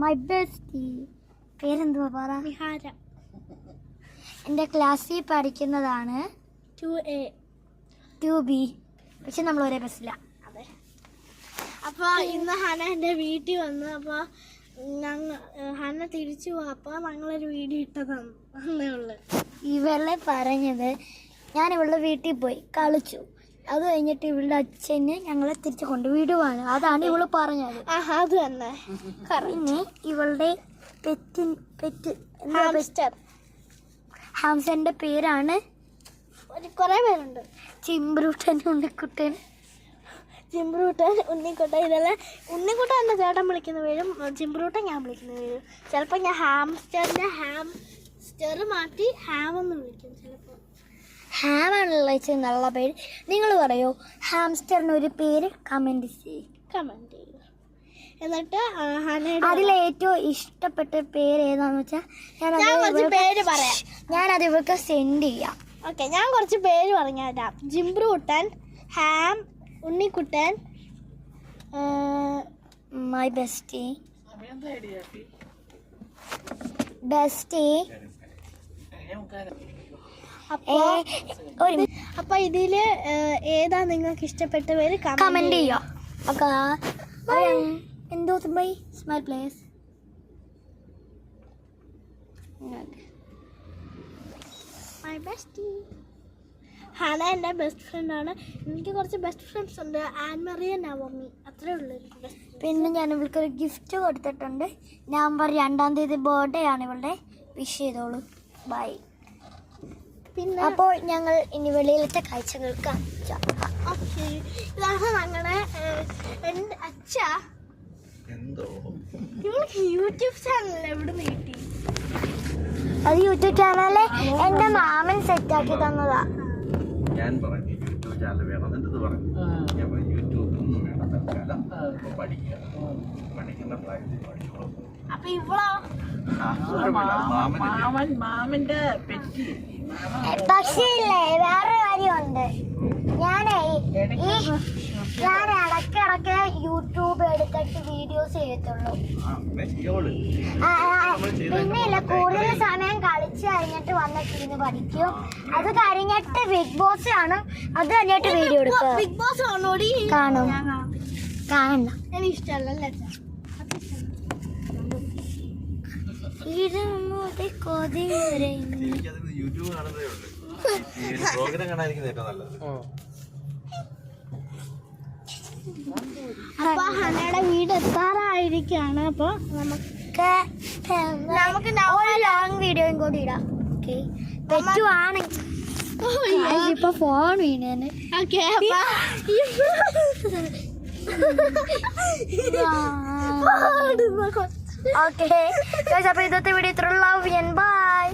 My bestie പേരെന്തുവാ പറ? വിഹാര. എൻ്റെ ക്ലാസ്സിൽ പഠിക്കുന്നതാണ് 2A 2B. പക്ഷെ നമ്മൾ ഒരേ ബസ്സില്ല. അതെ. അപ്പോൾ ഇന്ന് ഹന എൻ്റെ വീട്ടിൽ വന്നു. അപ്പോൾ ഹന തിരിച്ചു പോയപ്പോൾ ഞങ്ങളൊരു വീഡിയോ ഇട്ടതാണ് അന്നേ ഉള്ളു. ഇവളെ പറഞ്ഞത് ഞാൻ ഇവളുടെ വീട്ടിൽ പോയി കളിച്ചു, അത് കഴിഞ്ഞിട്ട് ഇവളുടെ അച്ഛന് ഞങ്ങളെ തിരിച്ചു കൊണ്ട് വിടുവാണ്. അതാണ് ഇവള് പറഞ്ഞത്. അത് തന്നെ. പിന്നെ ഇവളുടെ ഹാംസ്റ്ററിന്റെ പേരാണ് കുറേ പേരുണ്ട്. ചിമ്പ്രൂട്ടൻ, ഉണ്ണിക്കുട്ടൻ. ഉണ്ണിക്കുട്ടൻ ഇതെല്ലാം. ഉണ്ണിക്കുട്ടൻ എന്നെ ചേട്ടൻ വിളിക്കുന്ന പേരും ചിമ്പ്രൂട്ടൻ ഞാൻ വിളിക്കുന്ന പേരും. ചിലപ്പോൾ ഞാൻ ഹാംസ്റ്റർ മാറ്റി ഹാമെന്ന് വിളിക്കും. ചിലപ്പോൾ ഹാമാണുള്ള നല്ല പേര്. നിങ്ങൾ പറയോ ഹാംസ്റ്ററിന് ഒരു പേര്? കമന്റ് ചെയ്യും. എന്നിട്ട് അതിൽ ഏറ്റവും ഇഷ്ടപ്പെട്ട പേര് ഏതാന്ന് വെച്ചാൽ ഞാനത് ഇവർക്ക് സെൻഡ് ചെയ്യാം. ഓക്കെ, ഞാൻ കുറച്ച് പേര് പറഞ്ഞുതരാം. ജിംബ്രൂട്ടൻ, ഹാം, ഉണ്ണിക്കുട്ടൻ, മൈ ബെസ്റ്റി. അപ്പൊ ഇതില് ഏതാ നിങ്ങൾക്ക് ഇഷ്ടപ്പെട്ട പേര് കമന്റ് ചെയ്യാം. എന്തോ by smile place. My bestie. Hana എൻ്റെ ബെസ്റ്റ് ഫ്രണ്ടാണ്. എനിക്ക് കുറച്ച് ബെസ്റ്റ് ഫ്രണ്ട്സ് ഉണ്ട്. ആൻമറിയ, നവമി, അത്രേ ഉള്ളൂ. പിന്നെ ഞാൻ ഇവൾക്കൊരു ഗിഫ്റ്റ് കൊടുത്തിട്ടുണ്ട്. നവംബർ 2 ബർത്ത്ഡേ ആണ് ഇവളുടെ. വിഷ് ചെയ്തോളൂ. ബൈ. പിന്നെ അപ്പോൾ ഞങ്ങൾ ഇനി വെളിയിലത്തെ കാഴ്ചകൾ കാണിക്കാം. ഓക്കെ, ഇതാണ് ഞങ്ങളുടെ എൻ്റെ അച്ഛ. നിങ്ങൾക്ക് യൂട്യൂബ് ചാനൽ എവിടെ നിന്ന് കിട്ടി? അത് യൂട്യൂബ് ചാനല് എൻ്റെ മാമൻ സെറ്റാക്കി തന്നതാ. ഞാൻ പറഞ്ഞു യൂട്യൂബ് ചാനൽ വേണം. എന്നിട്ട് പറഞ്ഞു ഞാൻ യൂട്യൂബ് ഒന്നും വേണം, തൽക്കാലം പഠിക്കുന്ന പ്രായത്തിൽ പഠിച്ചോളൂ. അപ്പൊ ഇവളോ? മാമന്റെ പെറ്റി. പക്ഷേ ഇല്ലേ, വേറൊരു കാര്യമുണ്ട്. ഞാൻ ഇടയ്ക്കിടയ്ക്ക് യൂട്യൂബ് എടുത്തിട്ട് വീഡിയോസ് ചെയ്യത്തുള്ളൂ. പിന്നെ ഇല്ല, കൂടുതൽ സമയം കളിച്ച് കഴിഞ്ഞിട്ട് വന്നിട്ടിരുന്ന് പഠിക്കും. അത് കഴിഞ്ഞിട്ട് ബിഗ് ബോസ് കാണും. അത് കഴിഞ്ഞിട്ട് വീഡിയോ എടുക്കും. ബിഗ് ബോസ് കാണും. കാണണം. എനിക്ക് ഇഷ്ടമല്ലേ? യൂട്യൂബ് കാണുന്നതേ ഉള്ളൂ. പ്രോഗ്രാം കാണാതിരിക്കുന്നത് ഏറ്റവും നല്ലത്. അപ്പൊ ഹനയുടെ വീട് എത്താറായിരിക്കാണ്. അപ്പൊ നമുക്ക് ഒരു ലോങ് വീഡിയോയും കൂടി ഇടാം. പറ്റുവാണെങ്കിൽ ഇപ്പൊ ഫോൺ വീണേന്. ഓക്കെ, ഓക്കെ, അപ്പൊ ഇന്നത്തെ വീഡിയോ ഇത്ര. Love and by.